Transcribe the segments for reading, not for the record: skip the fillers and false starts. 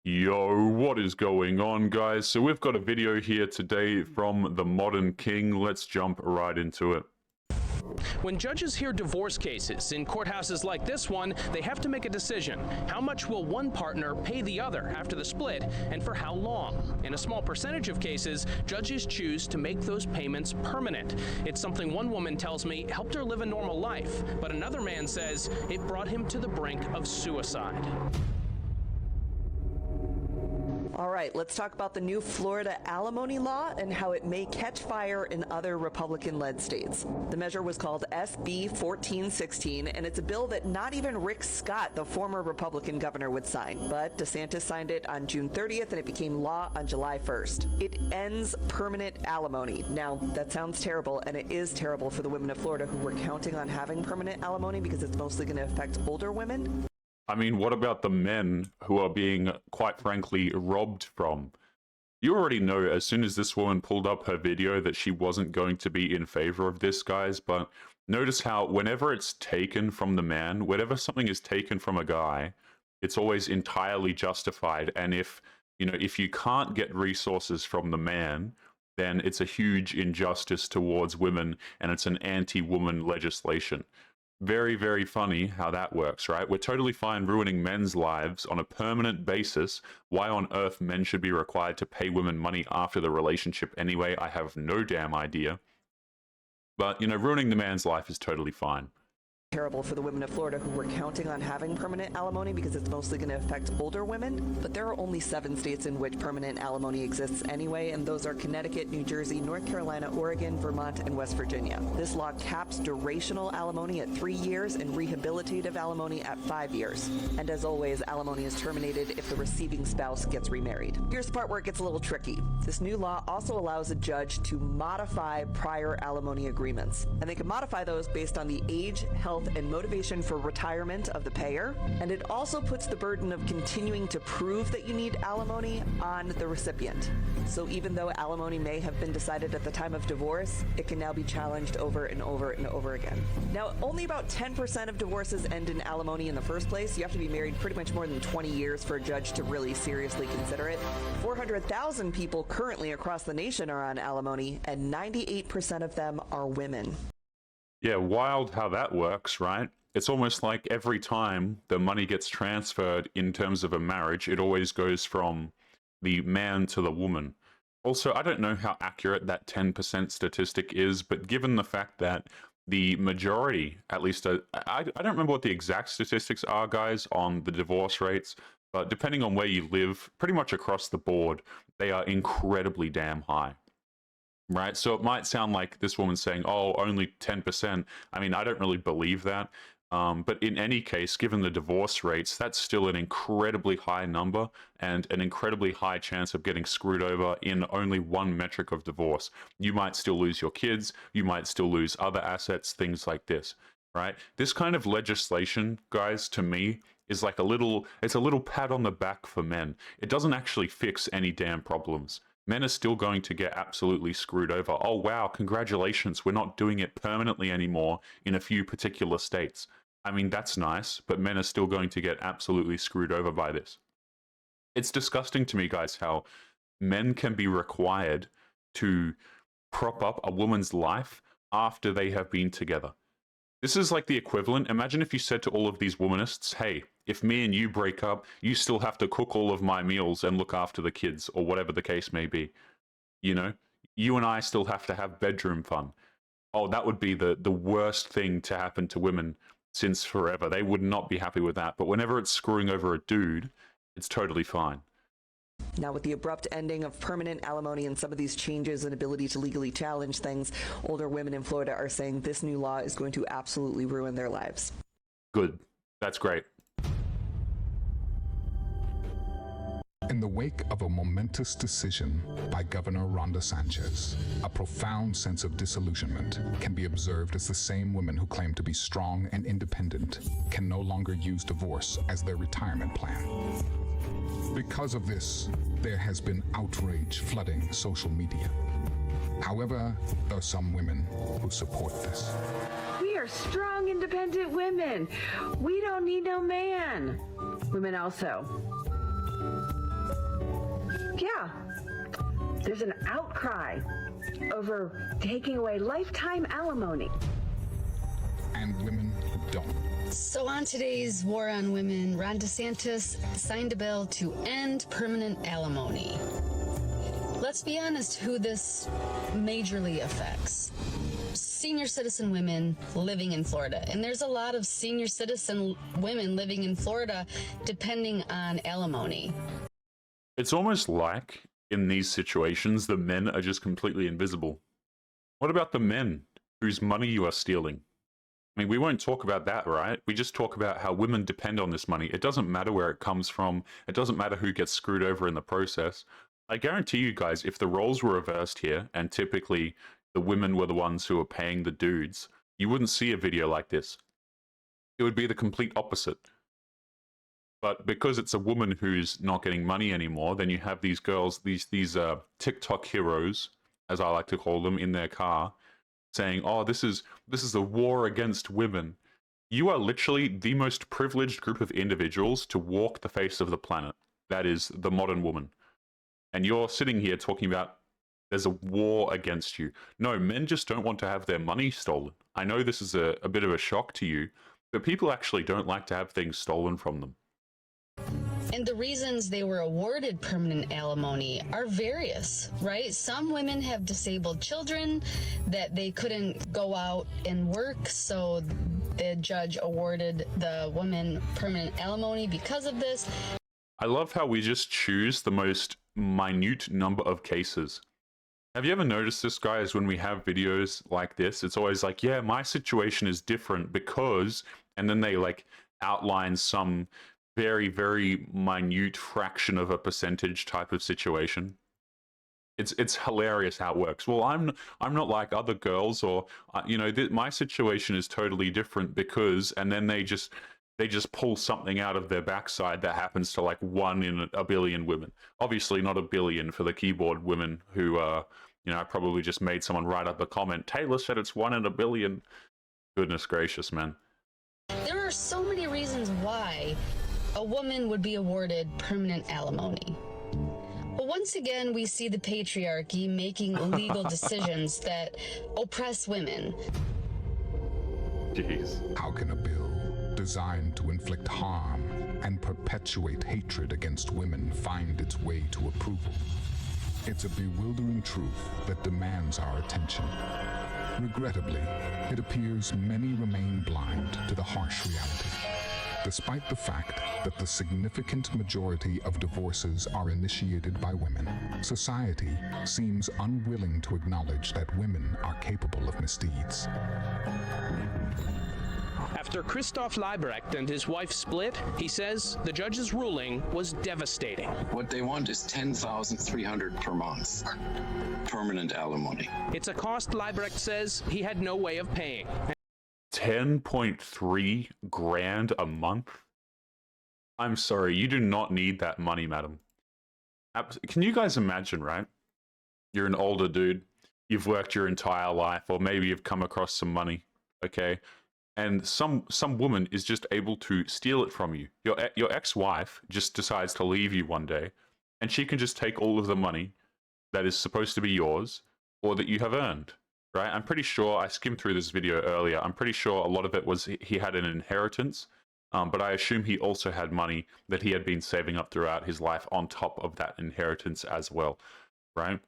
Yo, what is going on, guys? So we've got a video here today from the Modern King. Let's jump right into it. When judges hear divorce cases in courthouses like this one, they have to make a decision. How much will one partner pay the other after the split, and for how long? In a small percentage of cases, judges choose to make those payments permanent. It's something one woman tells me helped her live a normal life, but another man says it brought him to the brink of suicide. All right, let's talk about the new Florida alimony law and how it may catch fire in other Republican-led states. The measure was called SB 1416, and it's a bill that not even Rick Scott, the former Republican governor, would sign. But DeSantis signed it on June 30th, and it became law on July 1st. It ends permanent alimony. Now, that sounds terrible, and it is terrible for the women of Florida who were counting on having permanent alimony because it's mostly going to affect older women. I mean, what about the men who are being, quite frankly, robbed from? You already know as soon as this woman pulled up her video that she wasn't going to be in favor of this, guys, but notice how whenever it's taken from the man, whenever something is taken from a guy, it's always entirely justified. And if you can't get resources from the man, then it's a huge injustice towards women, and it's an anti-woman legislation. Very, very funny how that works, right? We're totally fine ruining men's lives on a permanent basis. Why on earth men should be required to pay women money after the relationship anyway, I have no damn idea. But, ruining the man's life is totally fine. Terrible for the women of Florida who were counting on having permanent alimony because it's mostly going to affect older women. But there are only 7 states in which permanent alimony exists anyway, and those are Connecticut, New Jersey, North Carolina, Oregon, Vermont, and West Virginia. This law caps durational alimony at 3 years and rehabilitative alimony at 5 years. And as always, alimony is terminated if the receiving spouse gets remarried. Here's the part where it gets a little tricky. This new law also allows a judge to modify prior alimony agreements, and they can modify those based on the age, health, and motivation for retirement of the payer. And it also puts the burden of continuing to prove that you need alimony on the recipient. So even though alimony may have been decided at the time of divorce, it can now be challenged over and over and over again. Now, only about 10% of divorces end in alimony in the first place. You have to be married pretty much more than 20 years for a judge to really seriously consider it. 400,000 people currently across the nation are on alimony, and 98% of them are women. Yeah, wild how that works, right? It's almost like every time the money gets transferred in terms of a marriage, it always goes from the man to the woman. Also, I don't know how accurate that 10% statistic is, but given the fact that the majority, at least, I don't remember what the exact statistics are, guys, on the divorce rates, but depending on where you live, pretty much across the board, they are incredibly damn high. Right, so it might sound like this woman's saying, oh, only 10%. I mean, I don't really believe that. But in any case, given the divorce rates, that's still an incredibly high number and an incredibly high chance of getting screwed over in only one metric of divorce. You might still lose your kids, you might still lose other assets, things like this, right? This kind of legislation, guys, to me, is like it's a little pat on the back for men. It doesn't actually fix any damn problems. Men are still going to get absolutely screwed over. Oh, wow, congratulations, we're not doing it permanently anymore in a few particular states. I mean, that's nice, but men are still going to get absolutely screwed over by this. It's disgusting to me, guys, how men can be required to prop up a woman's life after they have been together. This is like the equivalent. Imagine if you said to all of these womanists, hey, if me and you break up, you still have to cook all of my meals and look after the kids, or whatever the case may be. You and I still have to have bedroom fun. Oh, that would be the worst thing to happen to women since forever. They would not be happy with that. But whenever it's screwing over a dude, it's totally fine. Now, with the abrupt ending of permanent alimony and some of these changes and ability to legally challenge things, older women in Florida are saying this new law is going to absolutely ruin their lives. Good. That's great. In the wake of a momentous decision by Governor Ron DeSantis, a profound sense of disillusionment can be observed as the same women who claim to be strong and independent can no longer use divorce as their retirement plan. Because of this, there has been outrage flooding social media. However, there are some women who support this. We are strong, independent women. We don't need no man. Women also There's an outcry over taking away lifetime alimony. And women don't. So on today's War on Women, Ron DeSantis signed a bill to end permanent alimony. Let's be honest who this majorly affects. Senior citizen women living in Florida. And there's a lot of senior citizen women living in Florida depending on alimony. It's almost like in these situations, the men are just completely invisible. What about the men whose money you are stealing? I mean, we won't talk about that, right? We just talk about how women depend on this money. It doesn't matter where it comes from. It doesn't matter who gets screwed over in the process. I guarantee you guys, if the roles were reversed here, and typically the women were the ones who were paying the dudes, you wouldn't see a video like this. It would be the complete opposite. But because it's a woman who's not getting money anymore, then you have these girls, these TikTok heroes, as I like to call them, in their car, saying, "Oh, this is a war against women." You are literally the most privileged group of individuals to walk the face of the planet. That is the modern woman. And you're sitting here talking about there's a war against you. No, men just don't want to have their money stolen. I know this is a bit of a shock to you, but people actually don't like to have things stolen from them. And the reasons they were awarded permanent alimony are various, right? Some women have disabled children that they couldn't go out and work, so the judge awarded the woman permanent alimony because of this. I love how we just choose the most minute number of cases. Have you ever noticed this, guys, when we have videos like this? It's always like, yeah, my situation is different because, and then they like outline some very, very minute fraction of a percentage type of situation. It's hilarious how it works. Well, I'm not like other girls, or my situation is totally different because, and then they just pull something out of their backside that happens to like 1 in a billion women. Obviously not a billion for the keyboard women who I probably just made someone write up a comment. Taylor said it's 1 in a billion. Goodness gracious, man. There are so many reasons why a woman would be awarded permanent alimony. But once again, we see the patriarchy making legal decisions that oppress women. Jeez. How can a bill designed to inflict harm and perpetuate hatred against women find its way to approval? It's a bewildering truth that demands our attention. Regrettably, it appears many remain blind to the harsh reality. Despite the fact that the significant majority of divorces are initiated by women, society seems unwilling to acknowledge that women are capable of misdeeds. After Christoph Leibrecht and his wife split, he says the judge's ruling was devastating. What they want is $10,300 per month, permanent alimony. It's a cost Leibrecht says he had no way of paying. 10.3 grand a month? I'm sorry, you do not need that money, madam. Can you guys imagine, right? You're an older dude, you've worked your entire life, or maybe you've come across some money, okay? And some woman is just able to steal it from you. Your ex-wife just decides to leave you one day, and she can just take all of the money that is supposed to be yours, or that you have earned. Right? I'm pretty sure, I skimmed through this video earlier, I'm pretty sure a lot of it was he had an inheritance, but I assume he also had money that he had been saving up throughout his life on top of that inheritance as well, right?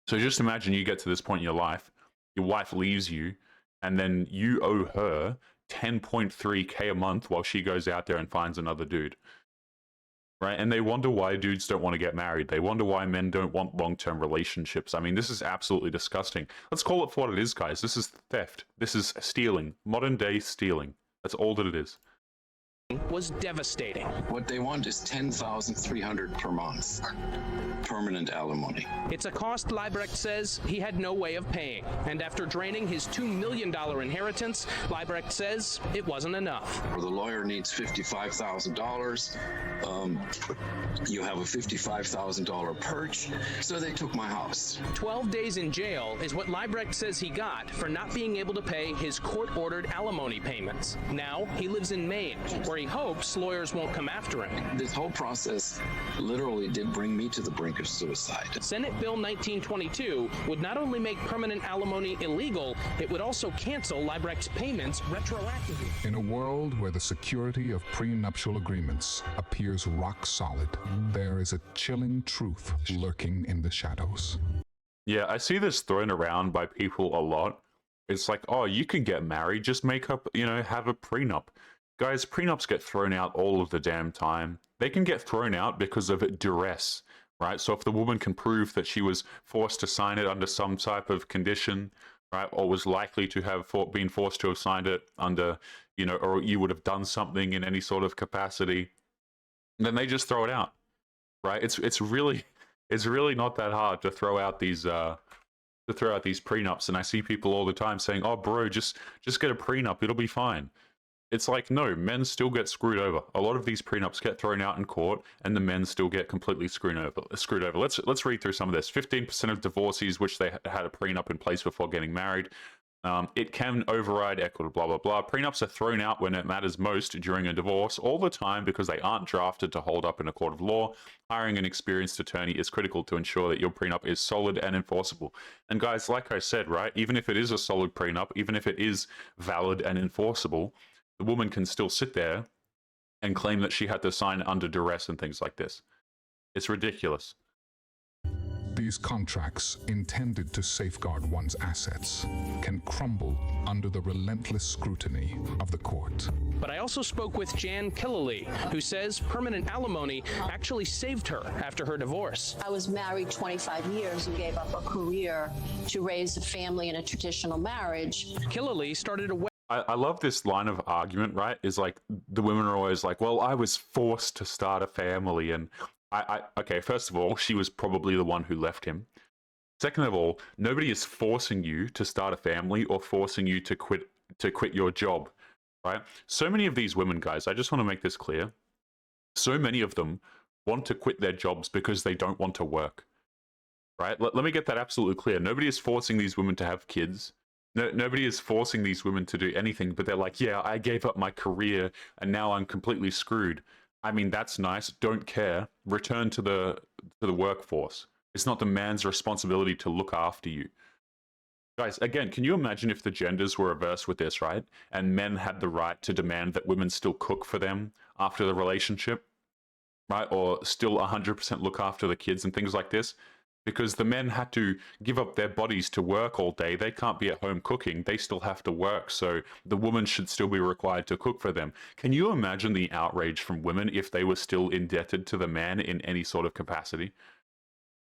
So just imagine you get to this point in your life, your wife leaves you, and then you owe her 10.3K a month while she goes out there and finds another dude. Right? And they wonder why dudes don't want to get married. They wonder why men don't want long-term relationships. I mean, this is absolutely disgusting. Let's call it for what it is, guys. This is theft. This is stealing. Modern-day stealing. That's all that it is. Was devastating. What they want is $10,300 per month, permanent alimony. It's a cost Leibrecht says he had no way of paying. And after draining his $2 million inheritance, Leibrecht says it wasn't enough. The lawyer needs $55,000. You have a $55,000 perch, so they took my house. 12 days in jail is what Leibrecht says he got for not being able to pay his court-ordered alimony payments. Now he lives in Maine, where he he hopes lawyers won't come after him. This whole process literally did bring me to the brink of suicide. Senate Bill 1922 would not only make permanent alimony illegal, it would also cancel Liebrecht's payments retroactively. In a world where the security of prenuptial agreements appears rock solid, there is a chilling truth lurking in the shadows. Yeah, I see this thrown around by people a lot. It's like, oh, you can get married, just make up, have a prenup. Guys, prenups get thrown out all of the damn time. They can get thrown out because of duress, right? So if the woman can prove that she was forced to sign it under some type of condition, right, or was likely to have been forced to have signed it under, or you would have done something in any sort of capacity, then they just throw it out, right? It's really not that hard to throw out these prenups, and I see people all the time saying, "Oh, bro, just get a prenup; it'll be fine." It's like, no, men still get screwed over. A lot of these prenups get thrown out in court, and the men still get completely screwed over. Let's read through some of this. 15% of divorcees wish they had a prenup in place before getting married. It can override equity, blah, blah, blah. Prenups are thrown out when it matters most during a divorce all the time because they aren't drafted to hold up in a court of law. Hiring an experienced attorney is critical to ensure that your prenup is solid and enforceable. And guys, like I said, right, even if it is a solid prenup, even if it is valid and enforceable, the woman can still sit there and claim that she had to sign under duress and things like this. It's ridiculous. These contracts, intended to safeguard one's assets, can crumble under the relentless scrutiny of the court. But I also spoke with Jan Killaley, who says permanent alimony actually saved her after her divorce. I was married 25 years and gave up a career to raise a family in a traditional marriage. Killaley started a I love this line of argument, right? Is like, the women are always like, well, I was forced to start a family, and okay, first of all, she was probably the one who left him. Second of all, nobody is forcing you to start a family or forcing you to quit your job, right? So many of these women, guys, I just want to make this clear. So many of them want to quit their jobs because they don't want to work, right? Let me get that absolutely clear. Nobody is forcing these women to have kids. Nobody is forcing these women to do anything, but they're like, yeah, I gave up my career and now I'm completely screwed. I mean, that's nice. Don't care. Return to the workforce. It's not the man's responsibility to look after you. Guys, again, can you imagine if the genders were reversed with this, right? And men had the right to demand that women still cook for them after the relationship, right? Or still 100% look after the kids and things like this? Because the men had to give up their bodies to work all day. They can't be at home cooking. They still have to work. So the woman should still be required to cook for them. Can you imagine the outrage from women if they were still indebted to the man in any sort of capacity?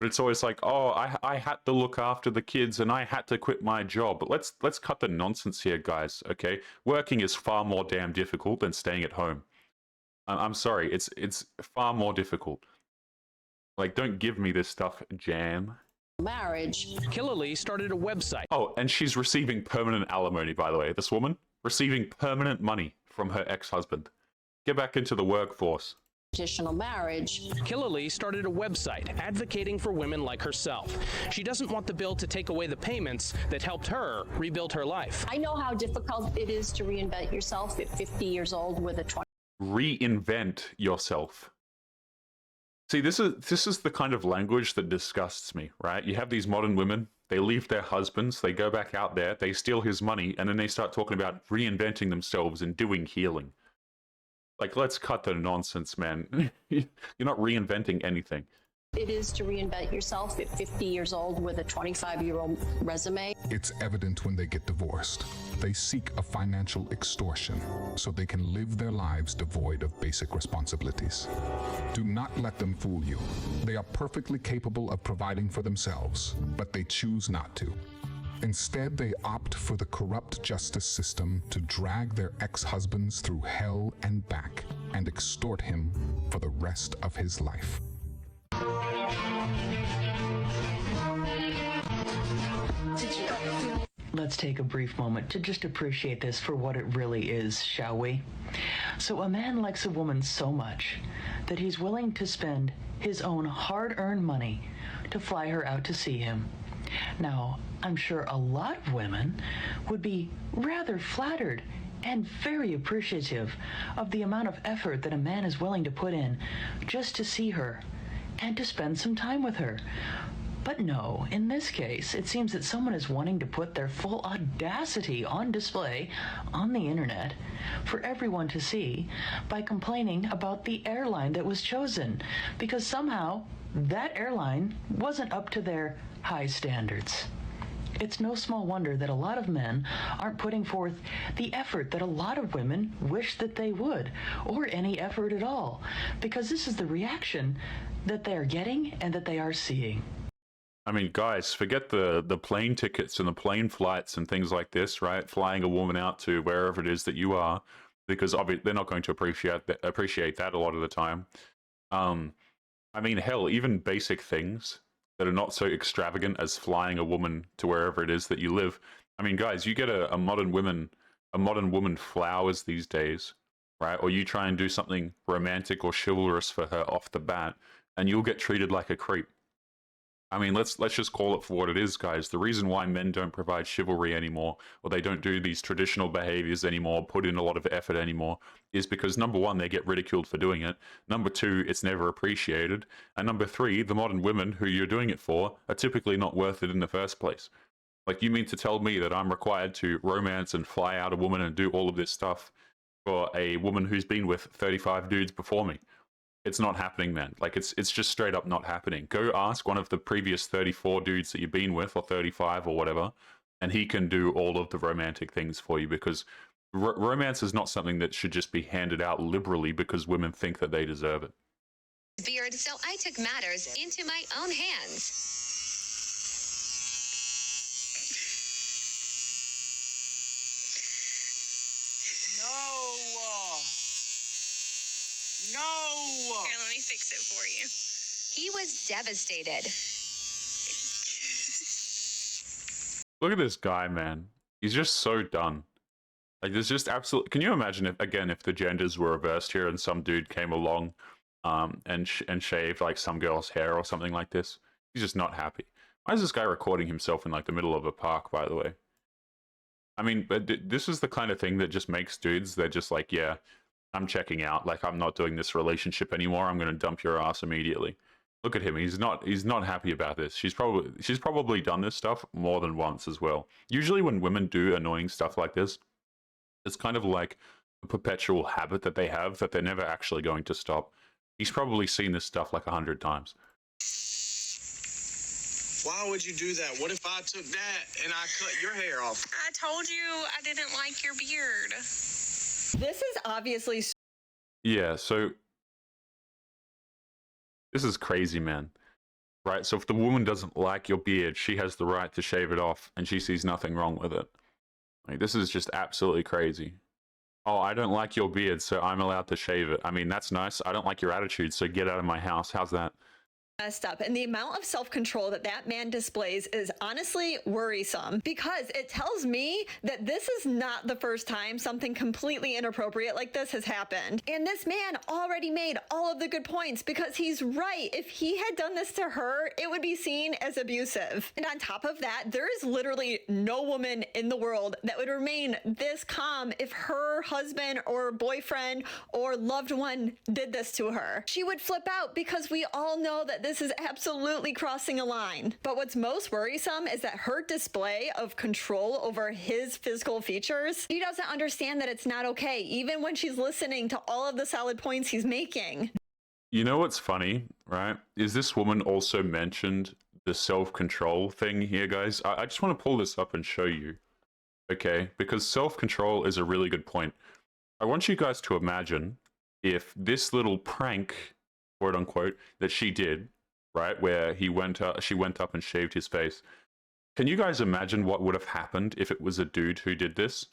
But it's always like, oh, I had to look after the kids and I had to quit my job. But let's cut the nonsense here, guys, okay? Working is far more damn difficult than staying at home. I'm sorry, it's far more difficult. Like, don't give me this stuff, Jan. Marriage. Killaley started a website. Oh, and she's receiving permanent alimony, by the way. This woman, receiving permanent money from her ex-husband. Get back into the workforce. Traditional marriage. Killaley started a website advocating for women like herself. She doesn't want the bill to take away the payments that helped her rebuild her life. I know how difficult it is to reinvent yourself at 50 years old with a 20. Reinvent yourself. See, this is the kind of language that disgusts me, right? You have these modern women, they leave their husbands, they go back out there, they steal his money, and then they start talking about reinventing themselves and doing healing. Like, let's cut the nonsense, man. You're not reinventing anything. It is to reinvent yourself at 50 years old with a 25-year-old resume. It's evident when they get divorced. They seek a financial extortion so they can live their lives devoid of basic responsibilities. Do not let them fool you. They are perfectly capable of providing for themselves, but they choose not to. Instead, they opt for the corrupt justice system to drag their ex-husbands through hell and back and extort him for the rest of his life. Let's take a brief moment to just appreciate this for what it really is, shall we? So a man likes a woman so much that he's willing to spend his own hard-earned money to fly her out to see him. Now, I'm sure a lot of women would be rather flattered and very appreciative of the amount of effort that a man is willing to put in just to see her and to spend some time with her. But no, in this case, it seems that someone is wanting to put their full audacity on display on the internet for everyone to see by complaining about the airline that was chosen, because somehow that airline wasn't up to their high standards. It's no small wonder that a lot of men aren't putting forth the effort that a lot of women wish that they would, or any effort at all, because this is the reaction that they are getting and that they are seeing. I mean, guys, forget the plane tickets and the plane flights and things like this, right? Flying a woman out to wherever it is that you are, because obviously they're not going to appreciate that a lot of the time. I mean, hell, even basic things that are not so extravagant as flying a woman to wherever it is that you live. I mean, guys, you get a modern woman flowers these days, right? Or you try and do something romantic or chivalrous for her off the bat, and you'll get treated like a creep. I mean, let's just call it for what it is, guys. The reason why men don't provide chivalry anymore, or they don't do these traditional behaviors anymore, put in a lot of effort anymore, is because, number one, they get ridiculed for doing it. Number two, it's never appreciated. And number three, the modern women who you're doing it for are typically not worth it in the first place. Like, you mean to tell me that I'm required to romance and fly out a woman and do all of this stuff for a woman who's been with 35 dudes before me? It's not happening, man. Like, it's just straight up not happening. Go ask one of the previous 34 dudes that you've been with, or 35 or whatever, and he can do all of the romantic things for you, because romance is not something that should just be handed out liberally because women think that they deserve it. Beard, so I took matters into my own hands. No! Here, let me fix it for you. He was devastated. Look at this guy, man. He's just so done. Like, there's just absolute. Can you imagine if the genders were reversed here and some dude came along, and shaved like some girl's hair or something like this? He's just not happy. Why is this guy recording himself in like the middle of a park, by the way? I mean, but this is the kind of thing that just makes dudes, they're just like, yeah, I'm checking out. Like, I'm not doing this relationship anymore. I'm going to dump your ass immediately. Look at him. He's not happy about this. She's probably done this stuff more than once as well. Usually when women do annoying stuff like this, it's kind of like a perpetual habit that they have that they're never actually going to stop. He's probably seen this stuff like 100 times. Why would you do that? What if I took that and I cut your hair off? I told you I didn't like your beard. This is obviously. Yeah, so this is crazy, man. Right? So if the woman doesn't like your beard, she has the right to shave it off, and she sees nothing wrong with it. Like, this is just absolutely crazy. Oh, I don't like your beard, so I'm allowed to shave it. I mean, that's nice. I don't like your attitude, so get out of my house. How's that? Messed up, and the amount of self-control that man displays is honestly worrisome, because it tells me that this is not the first time something completely inappropriate like this has happened. And this man already made all of the good points, because he's right. If he had done this to her, it would be seen as abusive. And on top of that, there is literally no woman in the world that would remain this calm if her husband or boyfriend or loved one did this to her. She would flip out, because we all know that this is absolutely crossing a line. But what's most worrisome is that her display of control over his physical features, she doesn't understand that it's not okay, even when she's listening to all of the solid points he's making. You know what's funny, right? Is this woman also mentioned the self-control thing here, guys? I just want to pull this up and show you, okay? Because self-control is a really good point. I want you guys to imagine if this little prank, quote unquote, that she did, right, where she went up and shaved his face. Can you guys imagine what would have happened if it was a dude who did this?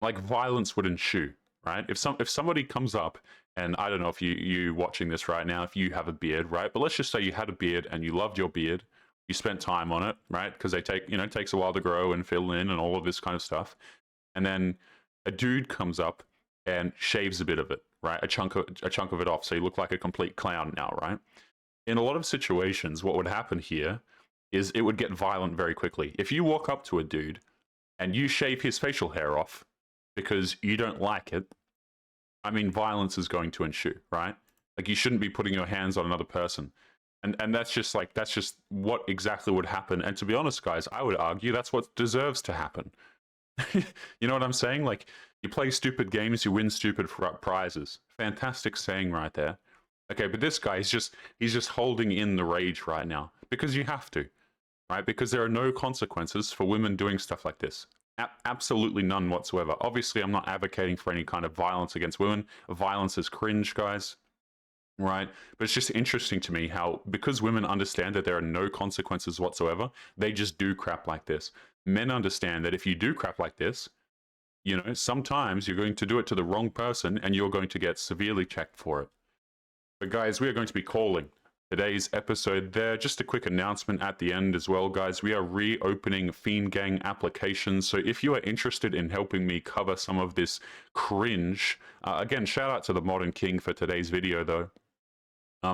Like, violence would ensue, right? If somebody comes up, and I don't know if you watching this right now, if you have a beard, right? But let's just say you had a beard and you loved your beard, you spent time on it, right? Because it takes a while to grow and fill in and all of this kind of stuff. And then a dude comes up and shaves a bit of it, right? A chunk of it off, so you look like a complete clown now, right? In a lot of situations, what would happen here is it would get violent very quickly. If you walk up to a dude and you shave his facial hair off, because you don't like it, I mean, violence is going to ensue, right? Like, you shouldn't be putting your hands on another person. And that's just like, that's just what exactly would happen. And to be honest, guys, I would argue that's what deserves to happen. You know what I'm saying? Like, you play stupid games, you win stupid prizes. Fantastic saying right there. Okay, but this guy, he's just holding in the rage right now because you have to, right? Because there are no consequences for women doing stuff like this. Absolutely none whatsoever. Obviously, I'm not advocating for any kind of violence against women. Violence is cringe, guys. Right? But it's just interesting to me how, because women understand that there are no consequences whatsoever, they just do crap like this. Men understand that if you do crap like this, you know, sometimes you're going to do it to the wrong person and you're going to get severely checked for it. But guys, we are going to be calling today's episode there. Just a quick announcement at the end as well, guys. We are reopening Fiend Gang applications. So if you are interested in helping me cover some of this cringe, again, shout out to the Modern King for today's video, though.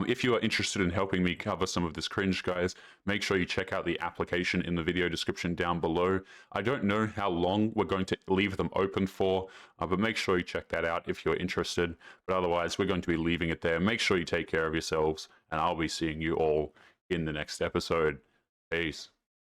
If you are interested in helping me cover some of this cringe, guys, make sure you check out the application in the video description down below. I don't know how long we're going to leave them open for, but make sure you check that out if you're interested. But otherwise, we're going to be leaving it there. Make sure you take care of yourselves, and I'll be seeing you all in the next episode. Peace.